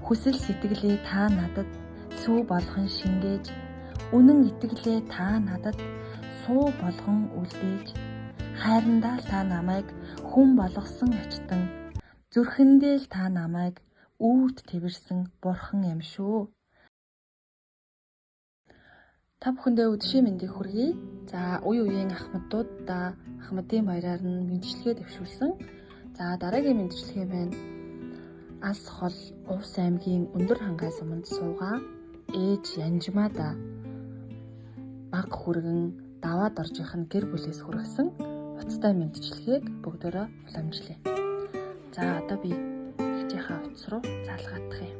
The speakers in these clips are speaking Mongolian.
Хүсэл сэтгэлээ та надад сүү болгон шингээж, үнэн итгэлээ та надад суу болгон үлдээж, хайрандаа л та намайг хүн болгосон ачтан, зүрхэндээ л та намайг үүрт тэрсэн бурхан юм шүү. Та бүхэндээ өдрийн мэндийг хүргэе. За үе үеийн ахмадуудаа ахмадын баяраар нь мэндчилгээ дэвшүүлсэн. За дараагийн мэндчилгээ байна. Алс хол Увс аймгийн Өндөр хангай суманд суугаа ээж Янжмаада баг хүргэн даваад оржийнх нь гэр бүлээс хүргэсэн уцтай мэндчилгээг бүгдээрээ уламжлая. За одоо би эхчийнхаа утас руу залгаадах юм.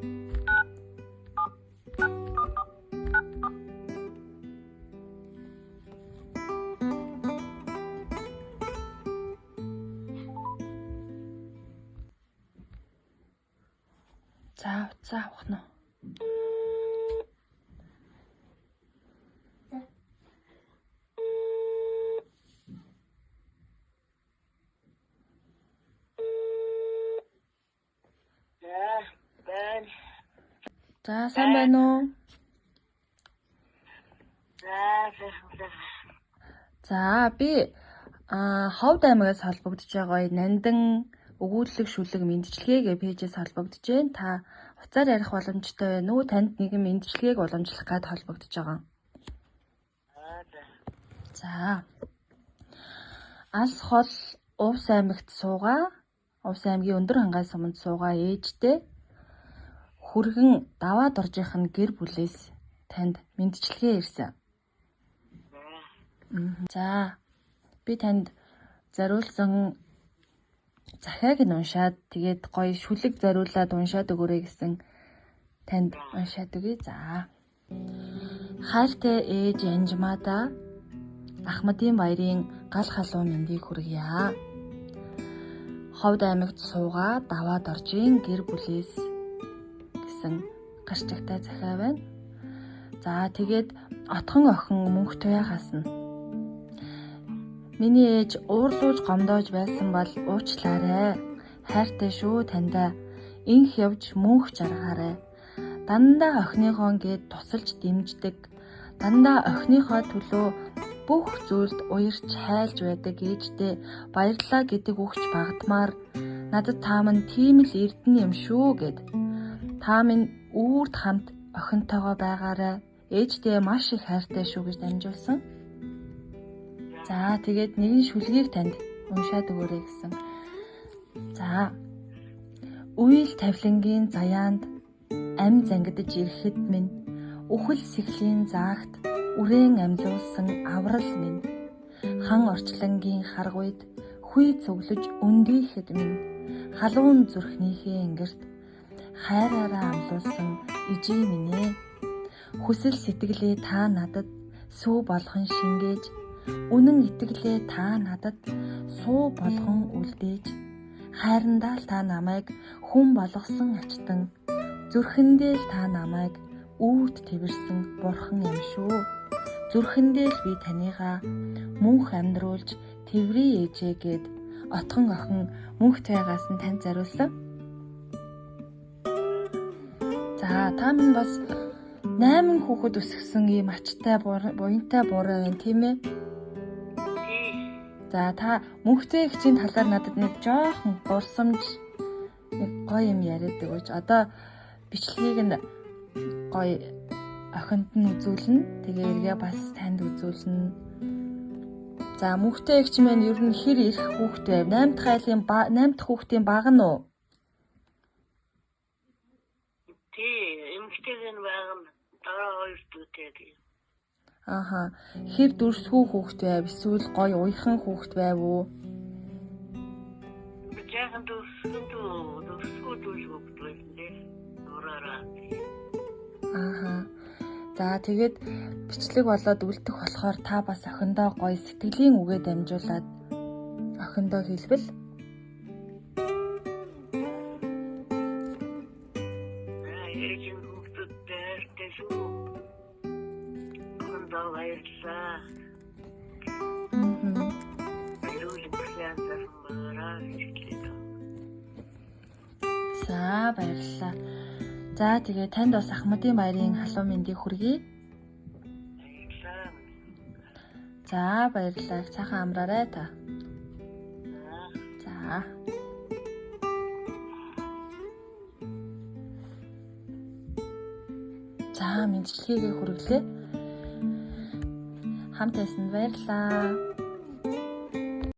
За утсаа авах нь. За сайн байна уу? За би Ховд аймагаас холбогдож байгаа Нандан өгүүлэг шүлэг мэндчилгээгээ пэйжээс холбогдож байна. Та уцаар ярих боломжтой байна уу? Танд нэгэн мэндчилгээг уламжлах гээд холбогдож байгаа. За. Алс хол Увс аймагт суугаа, Увс аймгийн Өндөр хангай суманд суугаа ээжтэй хүргэн даваад оржийнх нь гэр бүлээс танд мэндчилгээ ирсэн. За. Би танд зориулсан захиаг нь уншаад тэгээд гоё шүлэг зориулаад уншаад өгөөрэй гэсэн танд уншаад өгье. За. Хайртай ээж Янжмаада Ахмадын баярын гал халуун мэндийг хүргье. Ховд аймагт суугаа даваад оржийн гэр бүлээс гэсэн гарчигтай захиа байна. За тэгээд отхон охин мөнх туяахаас нь миний ээж уурлууж гомдоож байсан бол уучлаарай. Хайртай шүү таньда. Инх явж мөнх жаргаарай. Дандаа охиныхоо гээд тусалж дэмждэг. Дандаа охиныхоо төлөө бүх зүйлд уярч хайлж байдаг ээжтэй баярлалаа гэдэг үгч багдмаар надад та минь тийм л эрдэнэ юм шүү гэд. Та минь үүрд хамт охинтойгоо байгаарай. Ээжтэй маш их хайртай шүү гэж дамжуулсан. За тэгээд нэгэн шүлгийг танд уншаад өгөөрэй гэсэн. За. Үйл тавилангийн заяанд ам зангидж ирэхэд минь үхэл сэхлийн заагт үрээн амьлуулсан аврал минь хан орчлонгийн харгуйд хүй цуглаж өндийхэд минь халуун зүрхнийхээ ингэрт хайраараа амлуулсан ижээ минь ээ. Хүсэл сэтгэлээ та надад сүү болгон шингээж, үнэн итгэлээ та надад суу болгон үлдээж, хайрандаа л та намайг хүн болгосон ачтан, зүрхэндээ л та намайг үүрт тэрсэн бурхан юм шүү. Зүрхэндээ л би таныгаа мөнх амьдруулж тэврий ээжээ гэд отхон охин мөнх туягаас нь танд зориулсан. За та минь бас 8 хүүхэд өсгсөн ийм ачтай буянтай буруу байна тийм ээ? За та мөнхтэй ихчийн талаар надад нэг жоохон гурсамж нэг гоё юм яриад өгөөч. Одоо бичлэгийг нь гоё охинд нь үзүүлнэ. Тэгээ эргээ бас танд үзүүлнэ. За мөнхтэй ихч маань ер нь хэр их хүүхэд байв? 8 дахь айлын 8 дахь хүүхдийн баг нь уу? Эмэгтэйг нь баг нь дараа 2 дүүтэй. Ааха. Хэр дүрсгүй хүүхэд байв? Эсвэл гоё уйхан хүүхэд байв уу? Жаахан дүрсгүй хүүхэд байсан. Ураараа. Ааха. За тэгээд бичлэг болоод үлдэх болохоор та бас охиндоо гоё сэтгэлийн үгээ дамжуулаад охиндоо хэлбэл ээжийн хүүхдүүд дээртэй шүү. Охиндоо баярлалаа. За баярлалаа. За тэгээ танд бас Ахмадын баярын халуун мэндийг хүргэе. Баярлалаа. За баярлалаа. Цаахан амраарай та. За. За мэндчлэгийг хүргэлээ. Хамт байсанд баярлалаа.